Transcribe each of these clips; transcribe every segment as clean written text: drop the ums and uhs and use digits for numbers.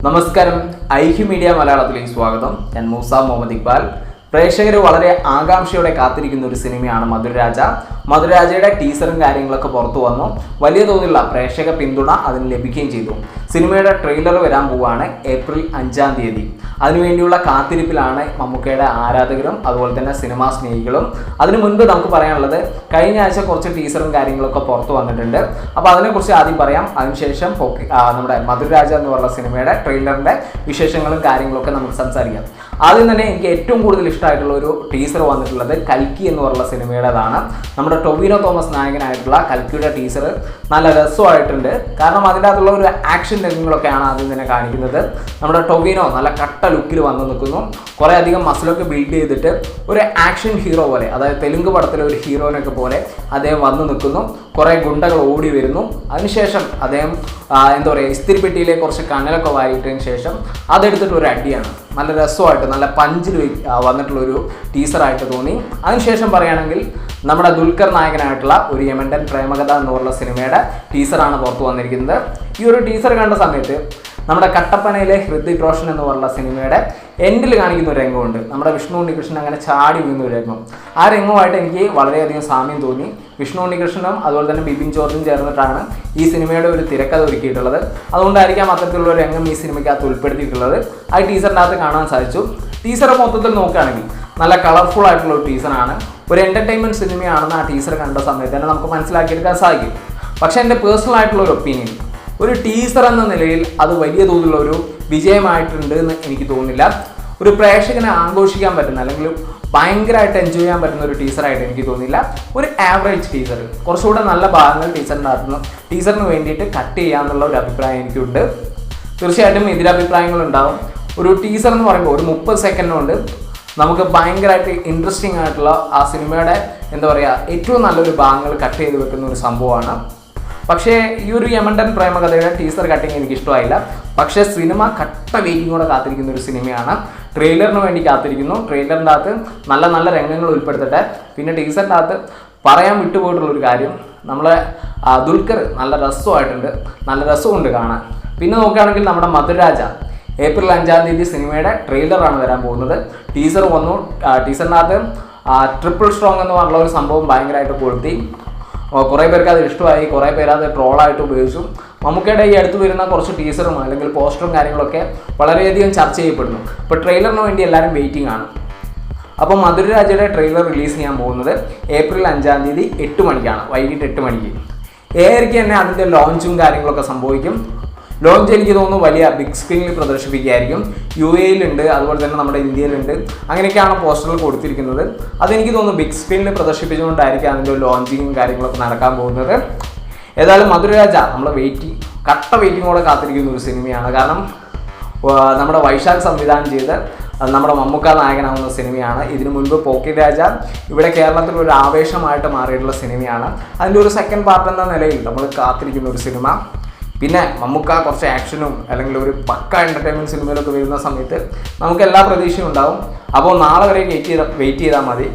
നമസ്കാരം, IQ media മലയാളത്തിലേക്ക് സ്വാഗതം. ഞാൻ മൂസ മുഹമ്മദ് ഇക്ബാൽ. പ്രേക്ഷകർ വളരെ ആകാംക്ഷയോടെ കാത്തിരിക്കുന്ന ഒരു സിനിമയാണ് മധുരരാജ. മധുരരാജയുടെ ടീസറും കാര്യങ്ങളൊക്കെ പുറത്തു വന്നു. വലിയ തോതിലുള്ള പ്രേക്ഷക പിന്തുണ അതിന് ലഭിക്കുകയും ചെയ്തു. സിനിമയുടെ ട്രെയിലർ വരാൻ പോവുകയാണ് ഏപ്രിൽ 5-ാം തീയതി. അതിനുവേണ്ടിയുള്ള കാത്തിരിപ്പിലാണ് മമ്മൂക്കയുടെ ആരാധകരും അതുപോലെ തന്നെ സിനിമാ സ്നേഹികളും. അതിനു മുൻപ് നമുക്ക് പറയാനുള്ളത്, കഴിഞ്ഞ ആഴ്ച കുറച്ച് ടീസറും കാര്യങ്ങളൊക്കെ പുറത്തു വന്നിട്ടുണ്ട്. അപ്പോൾ അതിനെക്കുറിച്ച് ആദ്യം പറയാം. അതിനുശേഷം നമ്മുടെ മധുരരാജ എന്ന് പറയുന്ന സിനിമയുടെ ട്രെയിലറിൻ്റെ വിശേഷങ്ങളും കാര്യങ്ങളൊക്കെ നമുക്ക് സംസാരിക്കാം. ആദ്യം തന്നെ എനിക്ക് ഏറ്റവും കൂടുതൽ ഇഷ്ടമായിട്ടുള്ള ഒരു ടീസർ വന്നിട്ടുള്ളത് കൽക്കി എന്ന് പറയുന്ന സിനിമയുടേതാണ്. നമ്മുടെ ടൊവിനോ തോമസ് നായകനായിട്ടുള്ള കൽക്കിയുടെ ടീസർ നല്ല രസമായിട്ടുണ്ട്. കാരണം അതിൻ്റെ അകത്തുള്ള ഒരു ആക്ഷൻ രംഗങ്ങളൊക്കെയാണ് ആദ്യം തന്നെ കാണിക്കുന്നത്. നമ്മുടെ ടൊവിനോ നല്ല കട്ട ലുക്കിൽ വന്ന് നിൽക്കുന്നു. കുറേ അധികം മസിലൊക്കെ ബിൽഡ് ചെയ്തിട്ട് ഒരു ആക്ഷൻ ഹീറോ പോലെ, അതായത് തെലുങ്ക് പടത്തിലെ ഒരു ഹീറോനൊക്കെ പോലെ അദ്ദേഹം വന്ന് നിൽക്കുന്നു. കുറേ ഗുണ്ടകൾ ഓടി വരുന്നു. അതിനുശേഷം അദ്ദേഹം ഇസ്തിരിപ്പെട്ടിയിലെ കുറച്ച് കനലൊക്കെ വാരിയിട്ടതിന് ശേഷം അതെടുത്തിട്ട് ഒരു അടിയാണ്. നല്ല രസമായിട്ട് നല്ല പഞ്ചിൽ വന്നിട്ടുള്ളൊരു ടീസറായിട്ട് തോന്നി. അതിനുശേഷം പറയുകയാണെങ്കിൽ നമ്മുടെ ദുൽഖർ നായകനായിട്ടുള്ള ഒരു യമണ്ടൻ പ്രേമകഥ എന്ന് പറയുന്ന സിനിമയുടെ ടീസറാണ് പുറത്തു വന്നിരിക്കുന്നത്. ഈ ഒരു ടീസർ കണ്ട സമയത്ത് നമ്മുടെ കട്ടപ്പനയിലെ ഹൃതിക് റോഷൻ എന്ന് പറയുന്ന സിനിമയുടെ എൻഡിൽ കാണിക്കുന്ന ഒരു രംഗമുണ്ട്. നമ്മുടെ വിഷ്ണു ഉണ്ണികൃഷ്ണൻ അങ്ങനെ ചാടി വീഴുന്ന ഒരു രംഗം. ആ രംഗമായിട്ട് എനിക്ക് വളരെയധികം സാമ്യം തോന്നി. വിഷ്ണു ഉണ്ണികൃഷ്ണനും അതുപോലെ തന്നെ ബിബിൻ ജോർജും ചേർന്നിട്ടാണ് ഈ സിനിമയുടെ ഒരു തിരക്കഥ ഒരുക്കിയിട്ടുള്ളത്. അതുകൊണ്ടായിരിക്കാം അത്തരത്തിലുള്ള ഒരു രംഗം ഈ സിനിമയ്ക്കകത്ത് ഉൾപ്പെടുത്തിയിട്ടുള്ളത്. ആ ടീസറിൻ്റെ അകത്ത് കാണാൻ സാധിച്ചു. ടീസർ മൊത്തത്തിൽ നോക്കുകയാണെങ്കിൽ നല്ല കളർഫുൾ ആയിട്ടുള്ള ഒരു ടീസറാണ്. ഒരു എൻ്റർടൈൻമെൻറ്റ് സിനിമയാണെന്ന് ആ ടീസർ കണ്ട സമയത്ത് തന്നെ നമുക്ക് മനസ്സിലാക്കിയെടുക്കാൻ സാധിക്കും. പക്ഷേ എൻ്റെ പേഴ്സണൽ ആയിട്ടുള്ള ഒരു ഒപ്പീനിയൻ, ഒരു ടീസർ എന്ന നിലയിൽ അത് വലിയ തോതിലുള്ള ഒരു വിജയമായിട്ടുണ്ട് എന്ന് എനിക്ക് തോന്നുന്നില്ല. ഒരു പ്രേക്ഷകനെ ആഘോഷിക്കാൻ പറ്റുന്ന അല്ലെങ്കിൽ ഭയങ്കരമായിട്ട് എൻജോയ് ചെയ്യാൻ പറ്റുന്ന ഒരു ടീസറായിട്ട് എനിക്ക് തോന്നില്ല. ഒരു ആവറേജ് ടീസർ, കുറച്ചുകൂടെ നല്ല ഭാഗങ്ങൾ ടീസറിന് വേണ്ടിയിട്ട് കട്ട് ചെയ്യാന്നുള്ള ഒരു അഭിപ്രായം എനിക്കുണ്ട്. തീർച്ചയായിട്ടും എതിരഭിപ്രായങ്ങളുണ്ടാവും. ഒരു ടീസർ എന്ന് പറയുമ്പോൾ ഒരു 30 സെക്കൻഡ് കൊണ്ട് നമുക്ക് ഭയങ്കരമായിട്ട് ഇൻട്രസ്റ്റിംഗ് ആയിട്ടുള്ള ആ സിനിമയുടെ ഏറ്റവും നല്ലൊരു ഭാഗങ്ങൾ കട്ട് ചെയ്ത് വെക്കുന്ന ഒരു സംഭവമാണ്. പക്ഷേ ഈ ഒരു യമണ്ടൻ പ്രേമകഥയുടെ ടീസർ കട്ടിങ് എനിക്ക് ഇഷ്ടമായില്ല. പക്ഷേ സിനിമ കട്ട വെയിറ്റിങ്ങോടെ കാത്തിരിക്കുന്ന ഒരു സിനിമയാണ്. ട്രെയിലറിന് വേണ്ടി കാത്തിരിക്കുന്നു. ട്രെയിലറിൻ്റെ അകത്ത് നല്ല നല്ല രംഗങ്ങൾ ഉൾപ്പെടുത്തട്ടെ. പിന്നെ ടീസറിൻ്റെ അകത്ത് പറയാൻ വിട്ടുപോയിട്ടുള്ളൊരു കാര്യം, നമ്മളെ ദുൽഖർ നല്ല രസമായിട്ടുണ്ട്, നല്ല രസമുണ്ട് കാണാൻ. പിന്നെ നോക്കുകയാണെങ്കിൽ നമ്മുടെ മധുരരാജ ഏപ്രിൽ 5-ാം തീയതി സിനിമയുടെ ട്രെയിലറാണ് വരാൻ പോകുന്നത്. ടീസർ വന്നു. ടീസറിനകത്ത് ട്രിപ്പിൾ സ്ട്രോങ് എന്ന് പറഞ്ഞുള്ള ഒരു സംഭവം ഭയങ്കരമായിട്ട് കൊളുത്തി. കുറേ പേർക്ക് അത് ഇഷ്ടമായി, കുറേ പേര് അത് ട്രോളായിട്ട് ഉപയോഗിച്ചു. മമ്മൂക്കയുടെ ഈ അടുത്ത് വരുന്ന കുറച്ച് ടീസറും അല്ലെങ്കിൽ പോസ്റ്ററും കാര്യങ്ങളൊക്കെ വളരെയധികം ചർച്ച ചെയ്യപ്പെടുന്നു. ഇപ്പോൾ ട്രെയിലറിന് വേണ്ടി എല്ലാവരും വെയിറ്റിംഗ് ആണ്. അപ്പോൾ മധുരരാജയുടെ ട്രെയിലർ റിലീസ് ചെയ്യാൻ പോകുന്നത് ഏപ്രിൽ 5-ാം തീയതി 8 മണിക്കാണ്, വൈകിട്ട് 8 മണിക്ക്. ഏഴരയ്ക്ക് തന്നെ അതിൻ്റെ ലോഞ്ചും കാര്യങ്ങളൊക്കെ സംഭവിക്കും. ലോഞ്ച് എനിക്ക് തോന്നുന്നു വലിയ ബിഗ് സ്ക്രീനിൽ പ്രദർശിപ്പിക്കുകയായിരിക്കും. UAE-ലുണ്ട്, അതുപോലെ തന്നെ നമ്മുടെ ഇന്ത്യയിലുണ്ട്. അങ്ങനെയൊക്കെയാണ് പോസ്റ്ററുകൾ കൊടുത്തിരിക്കുന്നത്. അതെനിക്ക് തോന്നുന്നു ബിഗ് സ്ക്രീനിൽ പ്രദർശിപ്പിച്ചുകൊണ്ടായിരിക്കും അതിൻ്റെ ലോഞ്ചിങ്ങും കാര്യങ്ങളൊക്കെ നടക്കാൻ പോകുന്നത്. ഏതായാലും മധുരരാജ നമ്മൾ കട്ട വെയിറ്റിങ്ങോടെ കാത്തിരിക്കുന്ന ഒരു സിനിമയാണ്. കാരണം നമ്മുടെ വൈശാഖ് സംവിധാനം ചെയ്ത് നമ്മുടെ മമ്മൂക്ക നായകനാവുന്ന സിനിമയാണ്. ഇതിനു മുൻപ് പോക്കിരി രാജ ഇവിടെ കേരളത്തിൽ ഒരു ആവേശമായിട്ട് മാറിയിട്ടുള്ള സിനിമയാണ്. അതിൻ്റെ ഒരു സെക്കൻഡ് പാർട്ട് എന്ന നിലയിൽ നമ്മൾ കാത്തിരിക്കുന്ന ഒരു സിനിമ. പിന്നെ മമ്മൂക്ക കുറച്ച് ആക്ഷനും അല്ലെങ്കിൽ ഒരു പക്ക എൻ്റർടൈൻമെൻറ്റ് സിനിമയിലൊക്കെ വരുന്ന സമയത്ത് നമുക്ക് എല്ലാ പ്രതീക്ഷയും ഉണ്ടാവും. അപ്പോൾ നാളെ വരെ വെയിറ്റ് ചെയ്താൽ മതി.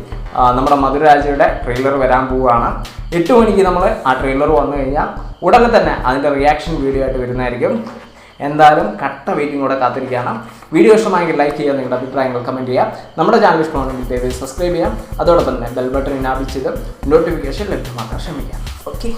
നമ്മുടെ മധുരരാജയുടെ ട്രെയിലർ വരാൻ പോവുകയാണ്. 8 മണിക്ക് നമ്മൾ ആ ട്രെയിലർ വന്നു കഴിഞ്ഞാൽ ഉടനെ തന്നെ അതിൻ്റെ റിയാക്ഷൻ വീഡിയോ ആയിട്ട് വരുന്നതായിരിക്കും. എന്തായാലും കട്ട വെയിറ്റിങ്ങോടെ കാത്തിരിക്കുകയാണ്. വീഡിയോ ഇഷ്ടമായെങ്കിൽ ലൈക്ക് ചെയ്യുക, നിങ്ങളുടെ അഭിപ്രായങ്ങൾ കമൻറ്റ് ചെയ്യുക. നമ്മുടെ ചാനൽ ഇഷ്ടമാണെങ്കിൽ ദയവായി സബ്സ്ക്രൈബ് ചെയ്യാം. അതോടൊപ്പം തന്നെ ബെൽ ബട്ടൺ ഇനാബിൾ ചെയ്ത് നോട്ടിഫിക്കേഷൻ ലഭ്യമാക്കാൻ ശ്രമിക്കാം. ഓക്കെ.